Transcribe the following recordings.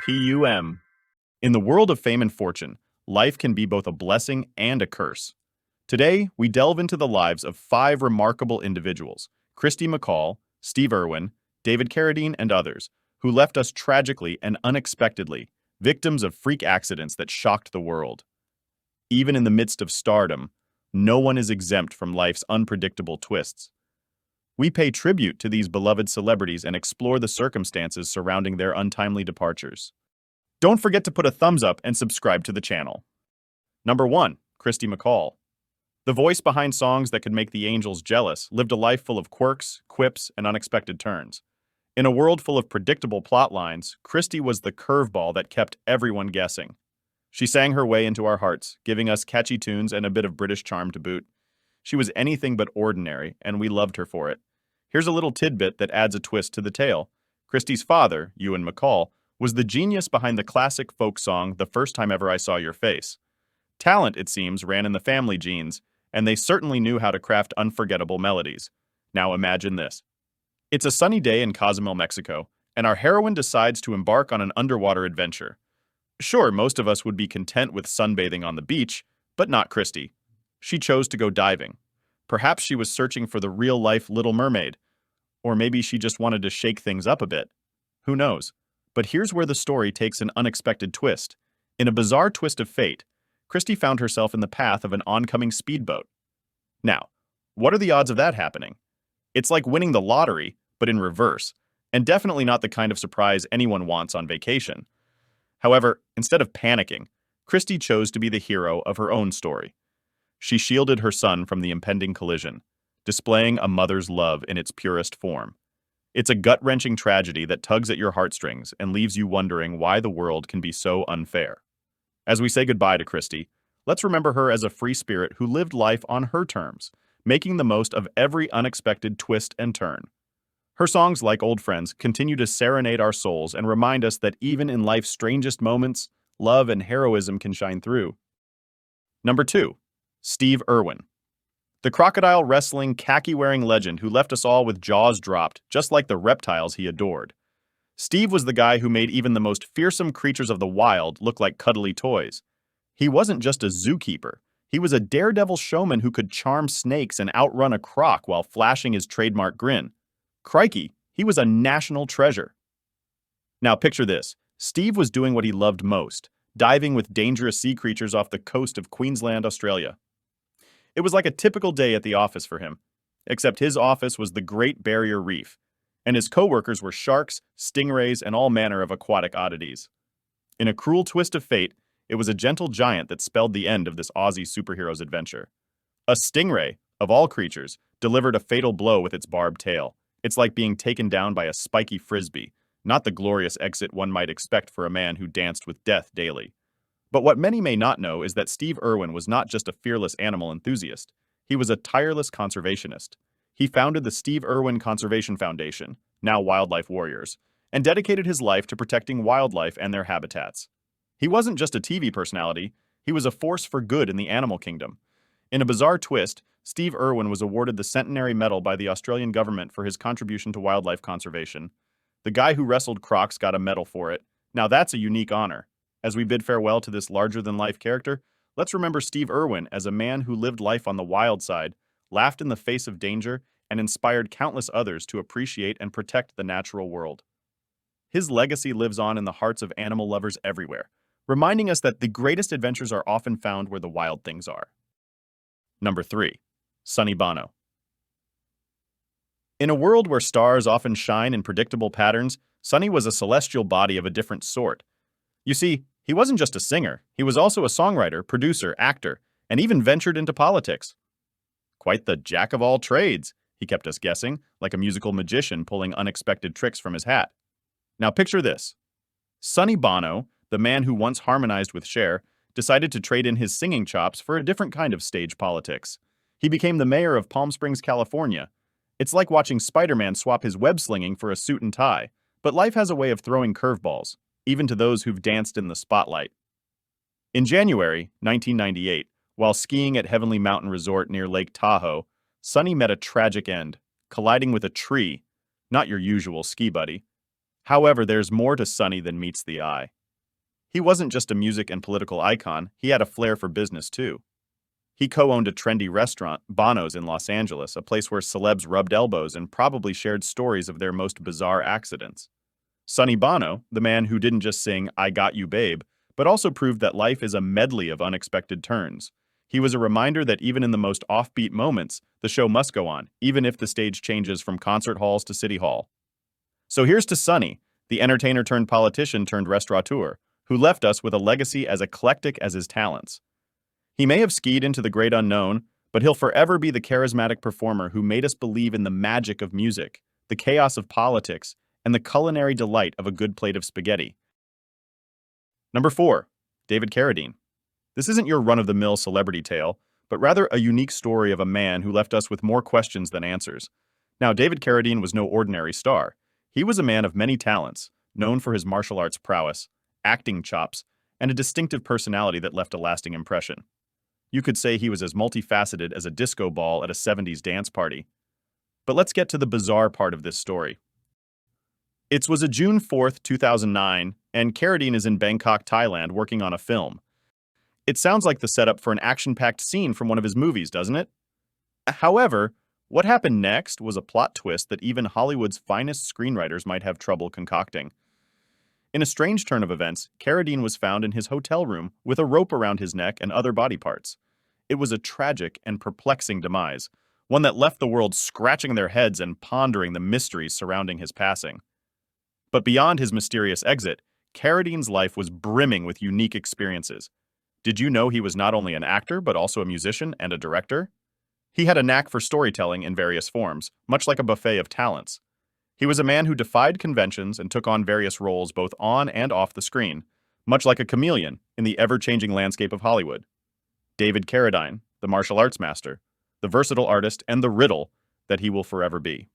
PUM. In the world of fame and fortune, life can be both a blessing and a curse. Today, we delve into the lives of five remarkable individuals, Kirsty MacColl, Steve Irwin, David Carradine, and others, who left us tragically and unexpectedly, victims of freak accidents that shocked the world. Even in the midst of stardom, no one is exempt from life's unpredictable twists. We pay tribute to these beloved celebrities and explore the circumstances surrounding their untimely departures. Don't forget to put a thumbs up and subscribe to the channel. Number 1. Kirsty MacColl. The voice behind songs that could make the angels jealous lived a life full of quirks, quips, and unexpected turns. In a world full of predictable plot lines, Kirsty was the curveball that kept everyone guessing. She sang her way into our hearts, giving us catchy tunes and a bit of British charm to boot. She was anything but ordinary, and we loved her for it. Here's a little tidbit that adds a twist to the tale. Kirsty's father, Ewan MacColl, was the genius behind the classic folk song The First Time Ever I Saw Your Face. Talent, it seems, ran in the family genes, and they certainly knew how to craft unforgettable melodies. Now imagine this. It's a sunny day in Cozumel, Mexico, and our heroine decides to embark on an underwater adventure. Sure, most of us would be content with sunbathing on the beach, but not Kirsty. She chose to go diving. Perhaps she was searching for the real-life Little Mermaid. Or maybe she just wanted to shake things up a bit. Who knows? But here's where the story takes an unexpected twist. In a bizarre twist of fate, Kirsty found herself in the path of an oncoming speedboat. Now, what are the odds of that happening? It's like winning the lottery, but in reverse, and definitely not the kind of surprise anyone wants on vacation. However, instead of panicking, Kirsty chose to be the hero of her own story. She shielded her son from the impending collision, displaying a mother's love in its purest form. It's a gut-wrenching tragedy that tugs at your heartstrings and leaves you wondering why the world can be so unfair. As we say goodbye to Kirsty, let's remember her as a free spirit who lived life on her terms, making the most of every unexpected twist and turn. Her songs, like old friends, continue to serenade our souls and remind us that even in life's strangest moments, love and heroism can shine through. Number 2. Steve Irwin. The crocodile wrestling, khaki-wearing legend who left us all with jaws dropped, just like the reptiles he adored. Steve was the guy who made even the most fearsome creatures of the wild look like cuddly toys. He wasn't just a zookeeper. He was a daredevil showman who could charm snakes and outrun a croc while flashing his trademark grin. Crikey, he was a national treasure. Now picture this. Steve was doing what he loved most, diving with dangerous sea creatures off the coast of Queensland, Australia. It was like a typical day at the office for him, except his office was the Great Barrier Reef, and his co-workers were sharks, stingrays, and all manner of aquatic oddities. In a cruel twist of fate, it was a gentle giant that spelled the end of this Aussie superhero's adventure. A stingray, of all creatures, delivered a fatal blow with its barbed tail. It's like being taken down by a spiky frisbee, not the glorious exit one might expect for a man who danced with death daily. But what many may not know is that Steve Irwin was not just a fearless animal enthusiast. He was a tireless conservationist. He founded the Steve Irwin Conservation Foundation, now Wildlife Warriors, and dedicated his life to protecting wildlife and their habitats. He wasn't just a TV personality, he was a force for good in the animal kingdom. In a bizarre twist, Steve Irwin was awarded the Centenary Medal by the Australian government for his contribution to wildlife conservation. The guy who wrestled crocs got a medal for it. Now that's a unique honor. As we bid farewell to this larger-than-life character, let's remember Steve Irwin as a man who lived life on the wild side, laughed in the face of danger, and inspired countless others to appreciate and protect the natural world. His legacy lives on in the hearts of animal lovers everywhere, reminding us that the greatest adventures are often found where the wild things are. Number 3. Sonny Bono. In a world where stars often shine in predictable patterns, Sonny was a celestial body of a different sort. You see, he wasn't just a singer, he was also a songwriter, producer, actor, and even ventured into politics. Quite the jack of all trades, he kept us guessing, like a musical magician pulling unexpected tricks from his hat. Now picture this. Sonny Bono, the man who once harmonized with Cher, decided to trade in his singing chops for a different kind of stage politics. He became the mayor of Palm Springs, California. It's like watching Spider-Man swap his web-slinging for a suit and tie, but life has a way of throwing curveballs, even to those who've danced in the spotlight. In January 1998, while skiing at Heavenly Mountain Resort near Lake Tahoe, Sonny met a tragic end, colliding with a tree, not your usual ski buddy. However, there's more to Sonny than meets the eye. He wasn't just a music and political icon, he had a flair for business too. He co-owned a trendy restaurant, Bono's in Los Angeles, a place where celebs rubbed elbows and probably shared stories of their most bizarre accidents. Sonny Bono, the man who didn't just sing "I Got You Babe," but also proved that life is a medley of unexpected turns. He was a reminder that even in the most offbeat moments, the show must go on, even if the stage changes from concert halls to City Hall. So here's to Sonny, the entertainer turned politician turned restaurateur, who left us with a legacy as eclectic as his talents. He may have skied into the great unknown, but he'll forever be the charismatic performer who made us believe in the magic of music, the chaos of politics, and the culinary delight of a good plate of spaghetti. Number 4. David Carradine. This isn't your run-of-the-mill celebrity tale, but rather a unique story of a man who left us with more questions than answers. Now, David Carradine was no ordinary star. He was a man of many talents, known for his martial arts prowess, acting chops, and a distinctive personality that left a lasting impression. You could say he was as multifaceted as a disco ball at a 70s dance party. But let's get to the bizarre part of this story. It was a June 4th, 2009, and Carradine is in Bangkok, Thailand, working on a film. It sounds like the setup for an action-packed scene from one of his movies, doesn't it? However, what happened next was a plot twist that even Hollywood's finest screenwriters might have trouble concocting. In a strange turn of events, Carradine was found in his hotel room with a rope around his neck and other body parts. It was a tragic and perplexing demise, one that left the world scratching their heads and pondering the mysteries surrounding his passing. But beyond his mysterious exit, Carradine's life was brimming with unique experiences. Did you know he was not only an actor, but also a musician and a director? He had a knack for storytelling in various forms, much like a buffet of talents. He was a man who defied conventions and took on various roles both on and off the screen, much like a chameleon in the ever-changing landscape of Hollywood. David Carradine, the martial arts master, the versatile artist, and the riddle that he will forever be.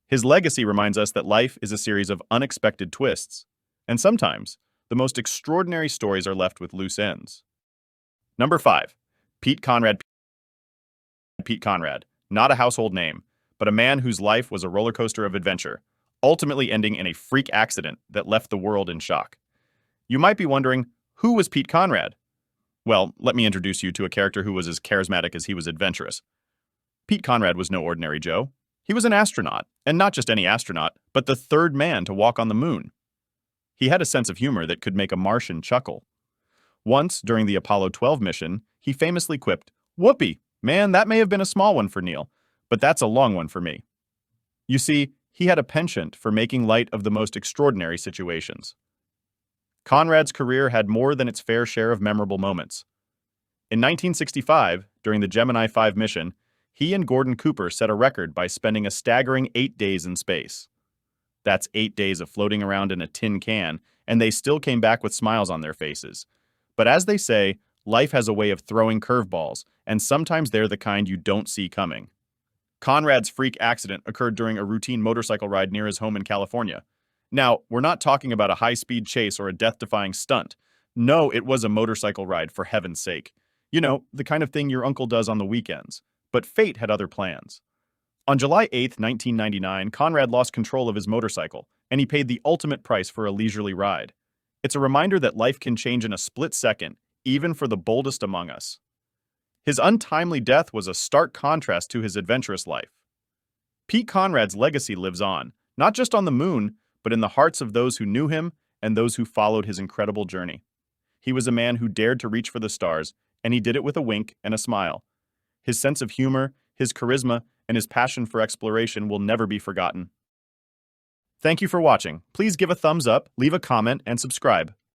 His legacy reminds us that life is a series of unexpected twists, and sometimes the most extraordinary stories are left with loose ends. Number 5. Pete Conrad. Pete Conrad, not a household name, but a man whose life was a roller coaster of adventure, ultimately ending in a freak accident that left the world in shock. You might be wondering, who was Pete Conrad? Well, let me introduce you to a character who was as charismatic as he was adventurous. Pete Conrad was no ordinary Joe. He was an astronaut, and not just any astronaut, but the third man to walk on the moon. He had a sense of humor that could make a Martian chuckle. Once, during the Apollo 12 mission, he famously quipped, "Whoopee, man, that may have been a small one for Neil, but that's a long one for me." You see, he had a penchant for making light of the most extraordinary situations. Conrad's career had more than its fair share of memorable moments. In 1965, during the Gemini 5 mission, he and Gordon Cooper set a record by spending a staggering 8 days in space. That's 8 days of floating around in a tin can, and they still came back with smiles on their faces. But as they say, life has a way of throwing curveballs, and sometimes they're the kind you don't see coming. Conrad's freak accident occurred during a routine motorcycle ride near his home in California. Now, we're not talking about a high-speed chase or a death-defying stunt. No, it was a motorcycle ride, for heaven's sake. You know, the kind of thing your uncle does on the weekends. But fate had other plans. On July 8, 1999, Conrad lost control of his motorcycle, and he paid the ultimate price for a leisurely ride. It's a reminder that life can change in a split second, even for the boldest among us. His untimely death was a stark contrast to his adventurous life. Pete Conrad's legacy lives on, not just on the moon, but in the hearts of those who knew him and those who followed his incredible journey. He was a man who dared to reach for the stars, and he did it with a wink and a smile. His sense of humor, his charisma, and his passion for exploration will never be forgotten. Thank you for watching. Please give a thumbs up, leave a comment, and subscribe.